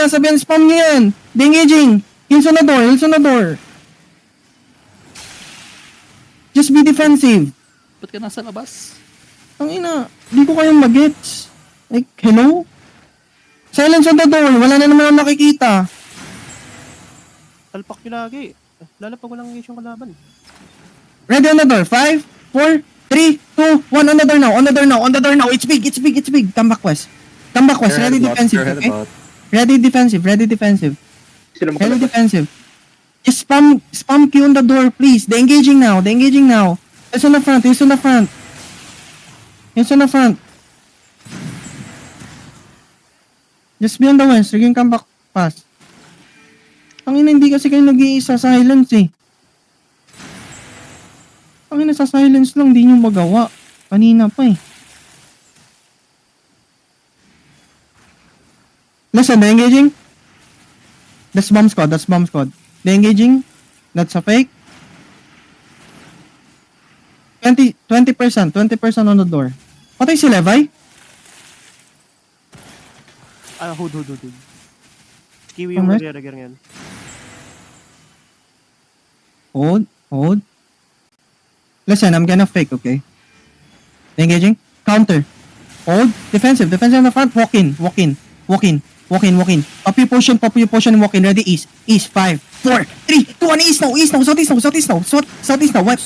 Sabihan, spam nyo yan. De-engaging. Heals on the door, heals on the door. Just be defensive. Ba't ka nasa labas? Tangina, di ko kayong magets. Like, hello? Silence on the door, wala na naman ako nakikita. Talpak nyo lagi. Lalo pag walang engage yung kalaban. Ready on the door, 5, 4, 3, 2, 1, on the door now, on the door now, on the door now. It's big, it's big, it's big. Come back west. Come back west, ready defensive, okay? Ready defensive, ready defensive. Ready defensive. Just spam Q on the door, please. They're engaging now, they're engaging now. It's on the front, it's on the front. It's on the front. Just be on the west, you can come back fast. Tangina, hindi kasi kayo nag-iisa silence eh. Tangina, sa silence lang, di nyo magawa. Kanina pa eh. Listen, they're engaging. That's bomb squad, that's bomb squad. They're engaging. That's a fake. 20% on the door. Patay si Levi? Hood. Kiwi yung Alright. nagre-reger ngayon. Hold. Listen, I'm gonna fake, okay? Engaging. Counter. Hold. Defensive on the front. Walk in. Pop your potion, walk in. Ready, east. East, 5, 4, 3, 2, 1, east now. Southeast now. One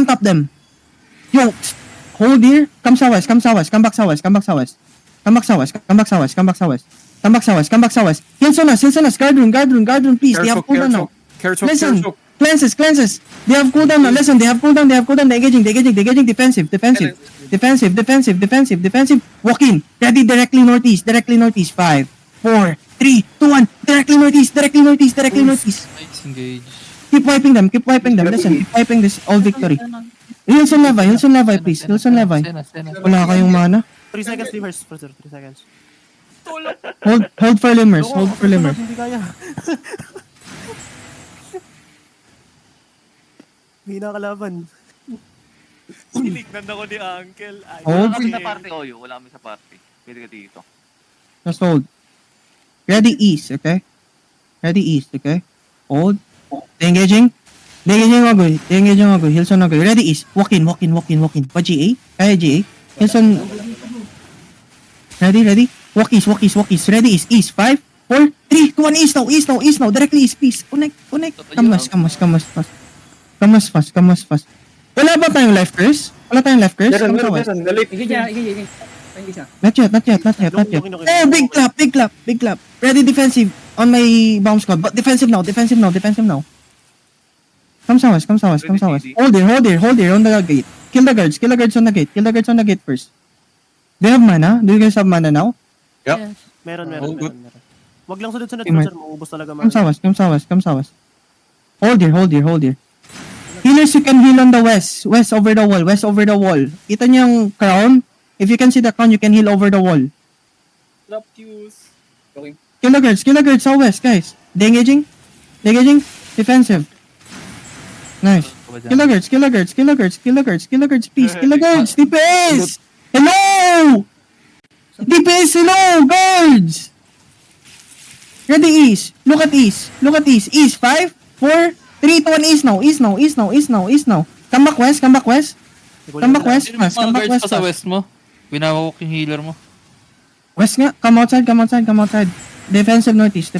tap them. Yo, hold here. Come southwest. Come back southwest. Heals on us. Guard room, please. They have cooldown now. Listen. Cleanses. They have cooldown now. Listen, they have cooldown. They're engaging. Defensive. Walk in. Ready, directly northeast. 5, 4, 3, 2, 1. Directly northeast. Nice engage. Keep wiping them. Listen, keep wiping this. All victory. Heals on Levi, please. Sena. Wala kayong mana. 3 seconds, leave first. 3 seconds. Hold for limers. Hindi kaya. Hindi na kalaban. Sinignan ako ni Uncle. Hold. Wala kami sa party, Oyo. Wala kami sa party. Pwede ka dito. Just hold. Ready, east, okay? Hold. Engaging. Agoy. Heals on Agoy. Ready, east. Walk in. Pa GA? Kaya GA? Heals on. Ready. Walk east. Ready, east. 5, 4, 3, 2, 1, east now. Directly east, please. Connect. Kamas fast. Wala ba tayong life curse? Come sa west. Not yet. Oh, big clap. Ready defensive on my bomb squad. But defensive now. Come sa west. Hold here on the gate. Kill the guards on the gate first. They have mana? Do you guys have mana now? Yep. Meron. Wag lang sunod-sunod, Okay, sir. Maubos talaga Come sa west. Hold here. Healers, you can heal on the west over the wall. Kita niyo yung crown? If you can see the crown, you can heal over the wall. Drop Qs. Okay. Kill the guards sa west, guys. They engaging. Defensive. Nice. Kill the guards, please. DPS! Hello! DPS, hello! Guards! Ready, east. Look at east. East, 5, 4, 3, 2, 1, east now. Come back west. Fast. Sino mga guards pa sa west mo? Binawak yung healer mo. West nga. Come outside. Defensive northeast.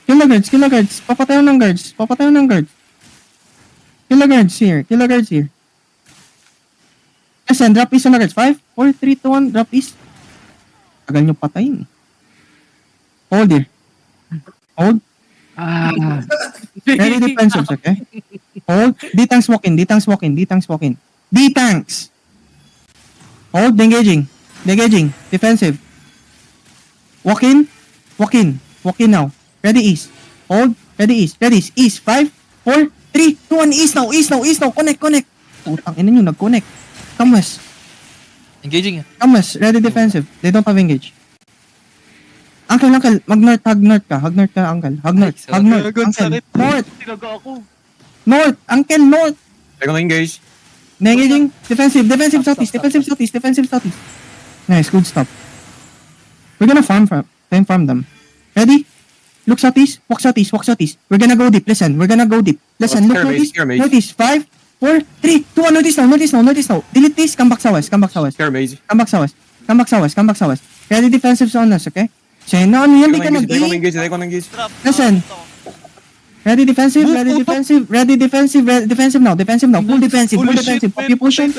Kill the guards. Papatayon ng guards. Kill the guards here. Listen, drop east on the guards. 5, 4, 3, 2, 1, drop east. Tagal nyo patayin. Hold here. Hold. Very defensive, okay? Hold. D-tanks walk in. D-tanks. Hold. Engaging. Defensive. Walk in now. Ready, east. Hold. Ready, east. East. 5, 4, 3, 2, 1, east now. Connect. Putang ina nyo, nag-connect. Come west. Engaging yan. Come west. Ready defensive. They don't have engage. Uncle, mag-north, hug north ka, uncle. Hug north. Uncle, north. Tinaga ako. North, uncle, north. They're gonna engage. Engaging. Defensive southeast. Nice, good stop. We're gonna farm them. Ready? Look southeast, walk southeast, walk southeast. We're gonna go deep. Listen, we're gonna go deep. Listen, look northeast, northeast. 5, 4, 3, 2, 1, northeast now, northeast now, northeast now. Delete this, come back sa west, come back sa west. Care mage. Come back sa west, come back sa west, come back sa west. Ready defensives on us, okay? Say, no, ano yan, di ka They gonna nag-A. engage, they gonna engage. Drop. Listen. Ready defensive, ready defensive, ready defensive, ready defensive now, defensive now. Full defensive, full defensive. Poppy potion,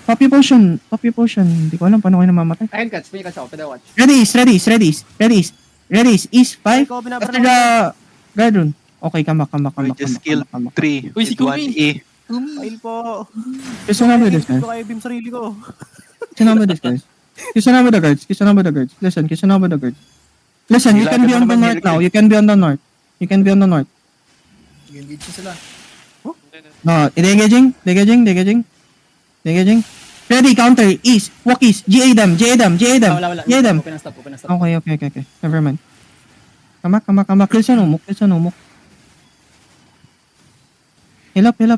poppy potion, poppy potion. Hindi ko alam paano kayo namamatay. I can catch. May catch ako. Pwede watch. Ready, ready, ready, ready, ready. East 5. Ikaw, binabara After ko. the guard rune. Okay, come back, come back, come We back, come just back, killed come back. 3 Uy, si with 1 Kumi. E. Fail po. Kiss on with this, guys. Ko kayo beam sarili ko. Kiss on with this, guys. Kiss on with the guards, kiss on with the guards. Listen, kiss on with the guards. Listen, you can be on the north now. You can be on the north. You can be on the north. Engage sila. No, engaging. Ready, counter, east, walk east, GA them. Wala. GA them. Open and stop. Okay. Never mind. Come back. Listen, umuk. Heal up. Kill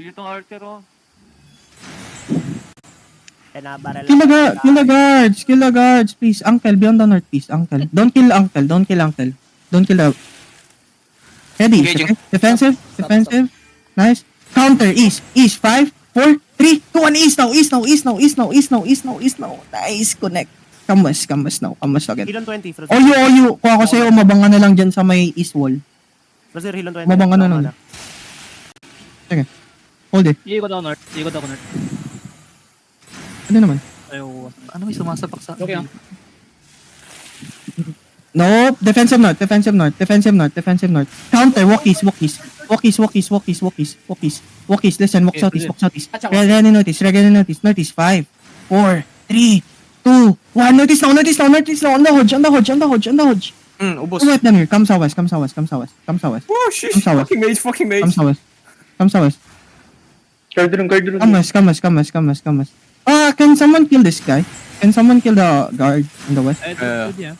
itong archer, oh. Kill the guards, please. Uncle, be on the north, please. Uncle. Don't kill uncle. Don't kill the... Ready, Engaging. okay? Defensive. Nice. Counter, east, 5, 4, 3, 2, 1, east now. Nice, connect. Kamas now agad. Heal on 20. Fraser. Oyo. Kuha ko sa'yo, umabang ka na lang dyan sa may east wall. Fraser, heal on 20. Mabang ka na nun. Sige. Hold it. Iikot ako north. Ano naman? Ayaw. Ano may sumasapak sa... Okay, ah. No, defensive north. Counter, walk east. Listen, walk southeast. Ready notice. Northeast, 5, 4, 3, 2, 1. Notice now. On the hodge. Ubos. Wait them here. Come sa west. Oh shit, I'm sorry. fucking mage. Come sa west. Guard room. Come west. Can someone kill this guy? Can someone kill the guard in the west? Yeah.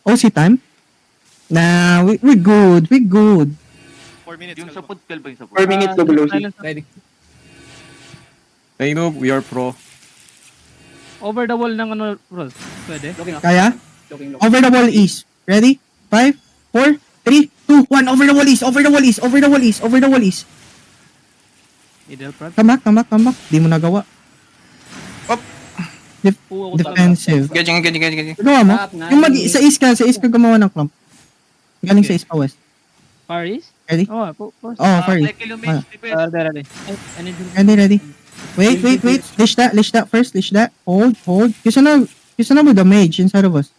OC time? Nah, we're good. 4 minutes. Yung sa food kill ba yung sa food? 4 minutes to below. Ready. They know we are pro. Over the wall ng ano, Ross. Pwede? Looking up. Kaya? Looking. Over the wall east. Ready? 5, 4, 3, 2, 1. Over the wall east. Middle prep. Come back. Di mo nagawa. Defensive. Engaging. Gawa mo? Stop, Yung sa east ka gumawa ng clump. Galing sa east pa west. Far east? Ready? Oh, Far east. Kill yung mage. Defense. ready. I need to... Ready. Wait. Lish that first. Hold. Kisa na with the mage inside of us.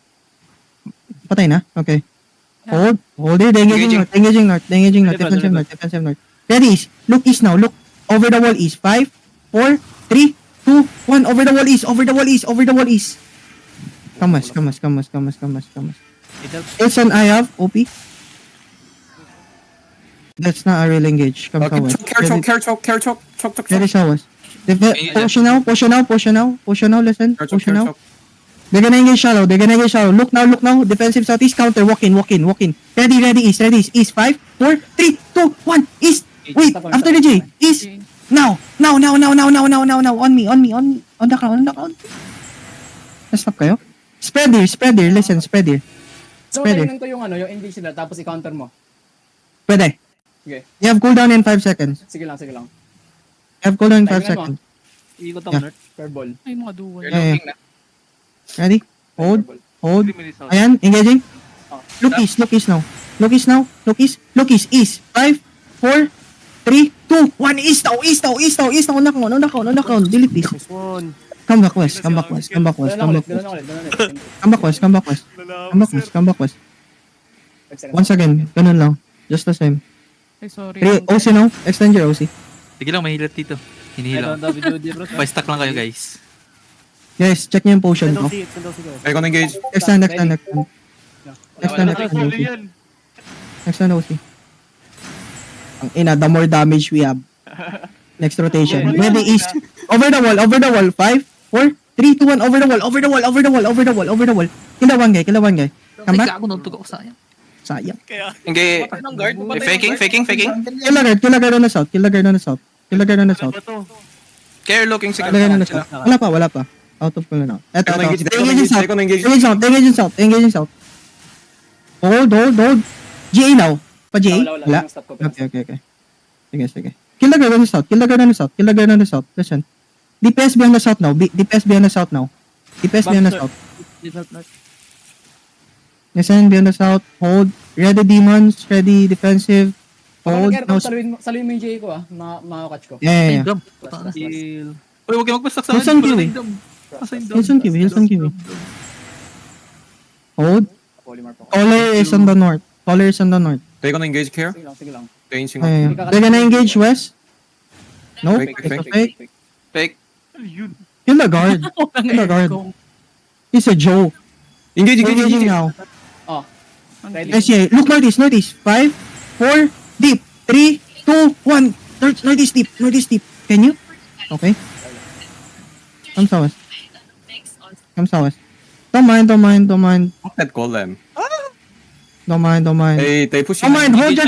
Patay na? Okay. Hold it. Engaging north. Defensive north. Ready, east. Look east now. Look over the wall east. 5, 4, 3, 2, 1. Over the wall east. Come on. Wilson, I have OP. That's not a real engage. Come sa west. Care choke. Ready sa west. Potion now. Listen. Potion now. They're gonna engage shallow. Look now. Defensive southeast. Counter. Walk in. Ready, east. East. 5, 4, 3, 2, 1. East. Wait. After the J. East. Now. On me. On the ground. Na-stop kayo? Spread here. Listen, spread here. So, Pwede. tingnan ko yung engage nila, tapos i-counter mo. Pwede. Okay. You have cooldown in 5 seconds. Sige lang. You have cooldown in 5 Tingnan mo. seconds. Iikot ako Yeah. north. Curveball. Ay, mga duwan. Yeah. Ready? Hold. Curveball. 3 minutes out. Ayan, engaging. Oh. Look east now. East. 5, 4, 3, 2, 1. East now. On the count. Delete this. Nice one. Come back west. Ganun ulit. Come back west. 5 seconds. Once again, ganun lang. Just the same. Ay, sorry. OC now. Extend your OC. Sige lang, mahilat dito. Hinihila. Pa-stack lang kayo, guys. Guys, check niyo yung potion ko. Send OC ko. They gonna engage. Extend. Wala na Sorry yan. Extend OC. Ang ina, the more damage we have. Next rotation. Ready, east. Over the wall. 5, 4, 3, 2, 1. Over the wall. Kill the one guy. Come back. Ako nung tugo ko sayang. Sayang. Kaya, Hindi. Faking. Kill the guard on the south. ano ba to? Care looking Kill the guard on the south. Wala pa. Out of cooldown now. Eto, Take eto. on engage, take on engage. Engaging south. Hold. GA now. Pa GA? Wala. Wala. Yung stop ko. Okay. Sige. Kill the guard on the south. Listen. DPS behind the south now. DPS behind the south now. Listen, behind the south. Hold. Ready demons. Ready defensive. Hold. Kapag Now. saluin mo yung GA ko makakatch ko. Yeah. Dam. Last. Uy, huwag kayo magpastak sa Wilson akin. Kiwi. Wilson Kiwi. Hold. Polymorph ako. Caller is on the north. Take on engage care. Sige lang. Changing. Ay, they're gonna engage west. Nope. Fake, It's a fake. fake. Fake. Kill the guard. He's a joke. Engaging now. Oh. Ready? Yes, yeah. Look, northeast. 5, 4, deep. 3, 2, 1. Northeast deep. Can you? Okay. Come southwest. Don't mind. That call them. Don't mind. They pushing. Don't mind. Hold your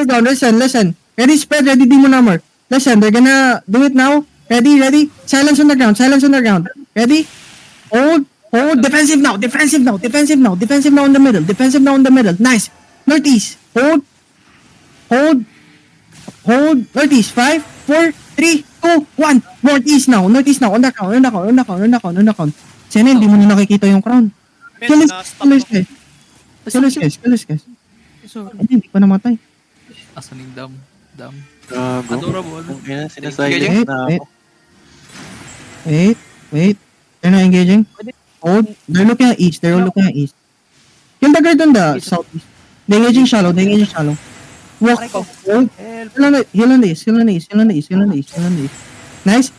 ground. Listen. Ready, spread. Ready, demon armor. Listen, they're gonna do it now. Ready. Silence on the ground. Ready? Hold. Defensive now. On the middle. Nice. Northeast. Hold. Northeast. 5, 4, 3, 2, 1. Northeast now. On the count. Sana hindi mo na nakikita yung crown. Kill this guys. Hindi pa namatay. Asan yung dam? Gago. Adorable. Yan, sinasilent na ako. Wait. They're not engaging. Hold. They're looking at east. Kill the guard on the southeast. They're engaging shallow. Walk. Hold. Heal on this. Nice.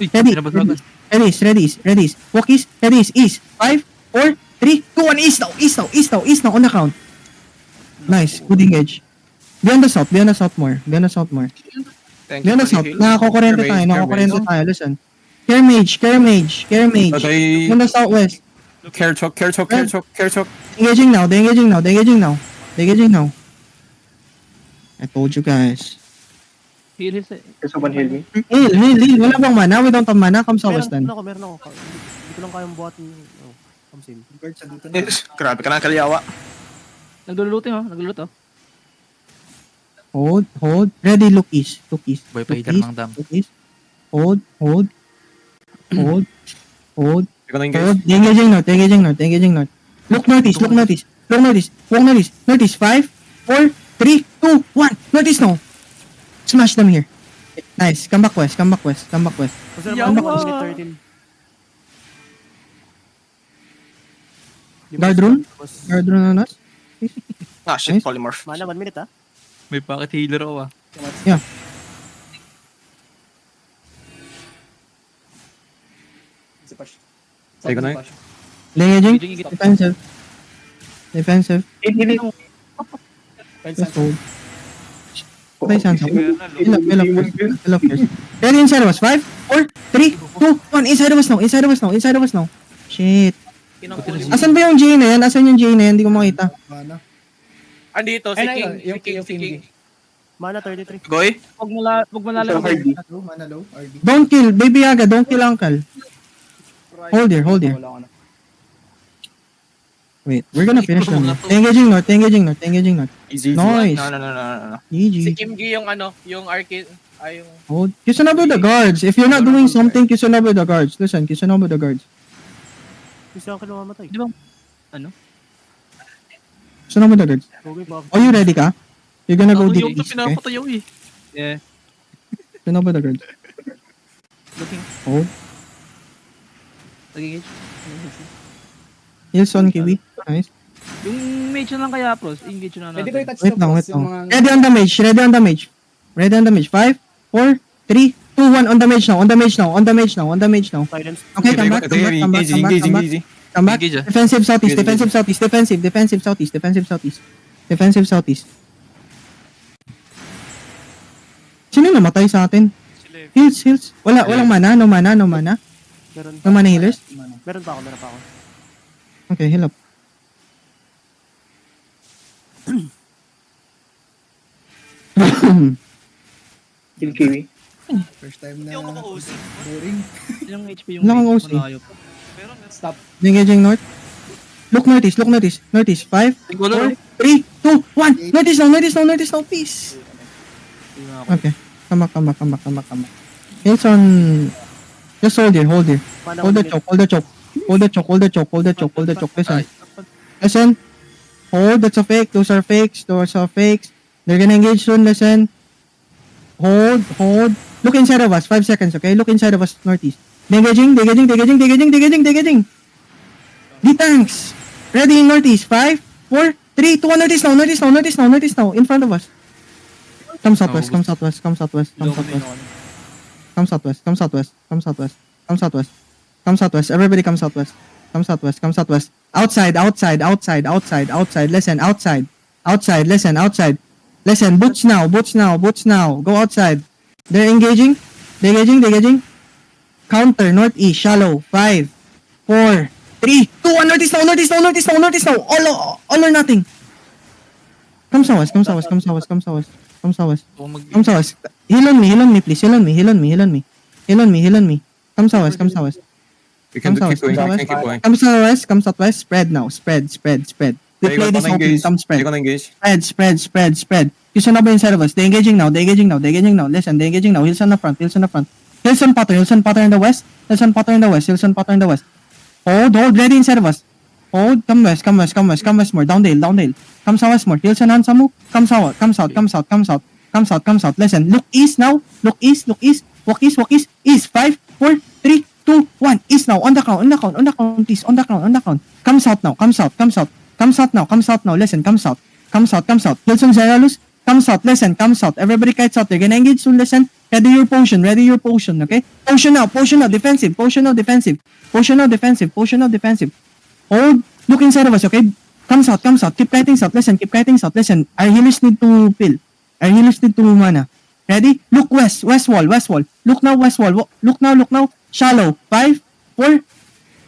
Ready. Walk east. Ready. East. 5, 4, 3, 2, 1. East now. On the count. Nice. Good engage. Beyond the south more. Beyond the south. Nakakukurente tayo. Listen. Care mage. On the southwest. Care choke. Engaging now. I told you guys. Heal his There's someone heal me. Heal. Wala bang mana? We don't have mana. Come southwest then. Meron ako. Hindi ko lang kayang buhatin. Kamsil. Grabe ka na kalyawa. Nagluluto. Hold. Ready, look east. Boy, pahitar ng dam. Look east. Hold. Take on engage. They're engaging north. Look northeast. Walk northeast. 5, 4, 3, 2, 1. Northeast now. Smash them here. Nice. Come back west. Kasi naman ako minute 13. Guard rune on us. Shit, Nice. polymorph. Mana, 1 minute ah. May pocket healer ako Si Pash. Take on Pash. Engaging. Engaging. Defensive. Fence Just and- hold. Play Sansa. Heal up first. Ready inside of us. 5, 4, 3, 2, 1. Inside of us now. Shit. Asan ba yung J na yan? Hindi ko makita. Andito, si Ay, King. yung King. Mana, 33. Goy? Huwag mo So Hardy. Don't kill. Baby Yaga. Don't kill Uncle. Hold here. Wala ako na. Wait. We're gonna finish them. Engaging north. Easy. Nice. No. GG. Si Kim Gi yung yung arcade, yung... Hold. Kisunabo the guards. If you're not doing something, kisunabo the guards. Listen, kisunabo the guards. Gusto ako namamatay. Kisunabo the guards. Okay, baka. Are you ready ka? You're gonna go deep Yung east, okay? pinapatayaw Yeah. Kisunabo the guards. Looking. Hold. Nag-engage. Heals on Kiwi. Nice. Yung mage na lang kaya, pros. Engage na Pwede ko natin. i-touch Wait to lang. boss, yung mga... Ready on the mage. 5, 4, 3, 2, 1. On the mage now. Silence. Okay, come back. Engage. Come back. Engage, ah. Defensive southeast. Sino namatay sa atin? Heals. Walang mana. No mana healers. Meron pa ako. Okay, heal up. Kill Kiwi. First time na Hindi ako makausap. boring. Ilang HP yung Wala kang mage? OC. Malayo pa. Stop. Engaging north. Look northeast, look northeast. Northeast. 5, 4, 3, 2, 1. Northeast now, northeast now, northeast now. Peace. Okay. Come back, come back, come back, come back, come back. Heels on... Just hold here, hold here. Mana Hold the choke, hold the choke. Hold the choke, hold the choke, hold the choke, hold the choke. Listen. Listen. Hold, that's a fake. Those are fakes. Those are fakes. They're gonna engage soon. Listen. Hold, hold. Look inside of us. 5 seconds, okay? Look inside of us, northeast. Degaging, degaging, degaging, degaging, degaging, degaging. D-tanks. Ready in northeast. 5, 4, 3, 2, 1. Northeast now, northeast now, northeast now, northeast now. In front of us. Come southwest, come southwest, come southwest, come southwest. Come southwest, come southwest, come southwest, come southwest. Come southwest. Everybody come southwest. Come southwest, come southwest. Outside, outside, outside, outside, outside. Listen, outside. Outside, listen, outside. Listen, boots now, boots now, boots now. Go outside. They're engaging. Degaging, degaging. Counter, northeast, shallow. 5, 4, 3, 2, 1. Northeast now, northeast now, northeast now, northeast now. All or nothing. Come southwest, come southwest, come southwest, come southwest. Come southwest. Come southwest. Heal on me, please. Heal on me, heal on me, heal on me. Heal on me, heal on me. Come southwest, come southwest. We can Come keep going, southwest, we can keep going. Come southwest, come southwest. Spread now. Spread, spread, spread. We They're play this gonna open. engage. Come They're spread. gonna engage. Spread, spread, spread, spread. Hilson up inside of us. They're engaging now. They're engaging now. They're engaging now. Listen, they're engaging now. Hilson the front. Hilson the front. Hilson Potter in the west. Hilson Potter in the west. Hilson Potter in the west. Hold, hold. Ready inside of us. Hold. Come west, come west, come west, come west more. Downdale, downdale. Come south more. Hilson Hansamu. Come south, come south, come south, come south. Come south, come south. Listen, look east now. Look east, look east. Walk east, walk east. East. 5, 4, 3, 2, 1. East now. On the count, on the count, on the count. East. On the count, on the count. Come south now. Come south, come south. Come south now. Come south now. Listen, come south. Come south, come south. Hilson Zeralus. Come south. Listen, come south. Everybody kites out. They're gonna engage soon. Listen. Ready your potion. Ready your potion. Okay. Potion now. Potion now. Defensive. Potion now. Defensive. Potion now. Defensive. Potion now. Defensive. Hold. Look inside of us. Okay. Come south. Come south. Keep kiting south. Listen. Keep kiting south. Listen. Our healers need to fill. Our healers need to mana. Ready? Look west. West wall. West wall. Look now. West wall. Look now. Look now. Shallow. 5, 4.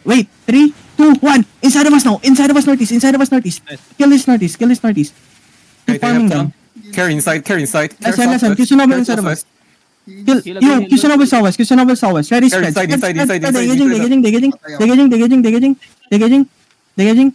Wait. 3, 2, 1. Inside of us now. Inside of us northeast. Inside of us northeast. Kill this northeast. Kill this northeast. Keep Okay, they have farming time. down. Carry inside, carry inside. Carry Listen, listen. southwest, Kisunova carry inside of us. southwest. Yo, Kisunova southwest. Kisunova southwest. Ready? Carry Spread. inside, Spread, inside, spread, inside, spread. inside, Degaging, inside. degaging, degaging, degaging, degaging, degaging, degaging.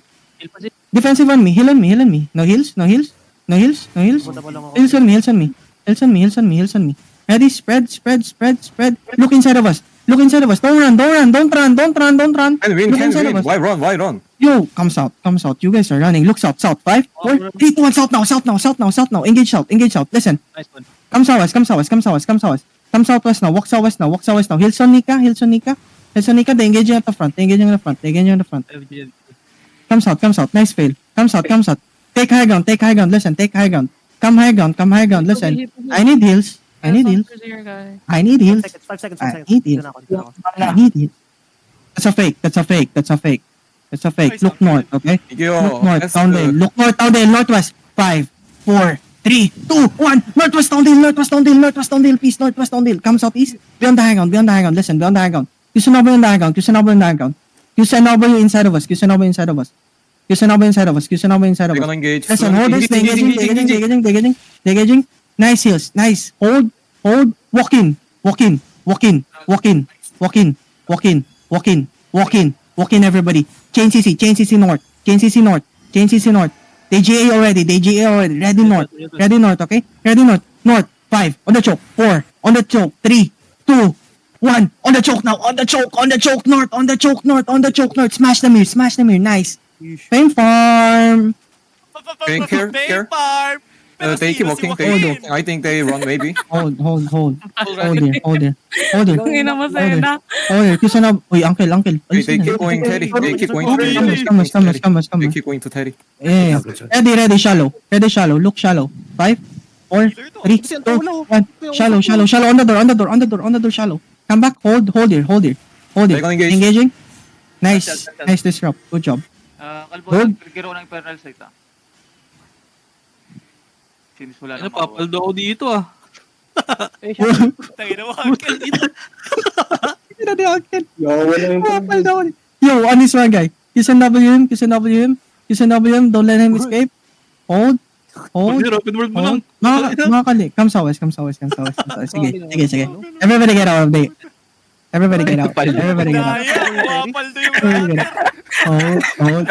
Defensive on me. Heal on me. Heal on me. No heals. No heals. No heals. No heals. Punta pa lang ako. Heals on me. Heals on me. Heals on me. Heals on me. Heals on me. Ready? Spread. Spread. Spread. Spread. Look inside of us. Look inside of us. Don't run. Don't run. Don't run. Don't run. Don't run. Can win, Look can inside of win. us. Why run, why run? Yo, come south. Come south. You guys are running. Look south. South. 5, 4, 3, 2, 1. South now. South now. South now. South now. Engage south. Engage south. Listen. Nice one. Come southwest, come southwest, come southwest, come southwest. Come southwest now, walk southwest now, walk southwest now. Hilson Nika, Hilson Nika. Hilson Nika, they engaging at the front, they engaging at the front, they engaging at the front. Come south, come south, nice fail. Come south, come south. Take high ground, listen, take high ground. Come high ground, listen. I need heals, I need heals. I need heals, 5 seconds, 5 I seconds. need Dito it. na ako, dito na ako. I need heals. That's a fake, that's a fake, that's a fake. That's a fake. Look north, okay? Thank you. Look north, That's down there. good. Look north, down there, northwest. 5, 4, 3, 2, 1. Northwest down hill, northwest down hill, northwest down hill, please, northwest down hill. Come southeast. Beyond the high ground, beyond the high ground. Listen, beyond the high ground. Kusanova in the high ground, Kusanova in the high ground. Kusanova inside of us, Kusanova inside of us. Kusanova inside of us, Kusanova inside of They're us. gonna engage. Listen, hold this, degaging. Nice heals, nice. Hold, walk in. Walk in, everybody. Chain CC north. They GA already. Ready north, okay? Ready north. 5, on the choke. 4, on the choke. 3, 2, 1, on the choke now. On the choke north. Smash the mirror. Nice. Fame farm. Care. They keep walking. I think they run maybe. Hold there. Tangina mo sa'yo na. Kusanova. Uy, uncle. They keep going Teddy. They keep going to Teddy. Come. They keep going to Teddy. Yeah. Ready, shallow. Look shallow. 5, 4, 3, 2, 1. Shallow. On the door, shallow. Come back. Hold here. They're gonna engage. Engaging. Nice disrupt. Good job. Kalbo, Good. nag-trigger ako ng Infernal Sight ah. Sinis wala Ano ng pa, power. paldo ako dito ah. Tangina mo, uncle dito. Yo, wala yung Yo, on this one guy. Kisan W him. Don't let him escape. Hold. Open world mo lang. Mga kali. Come southwest. Sige. Everybody get out of the Everybody get out. Everybody get out. Daya, wapal na yung Everybody get out. Hold.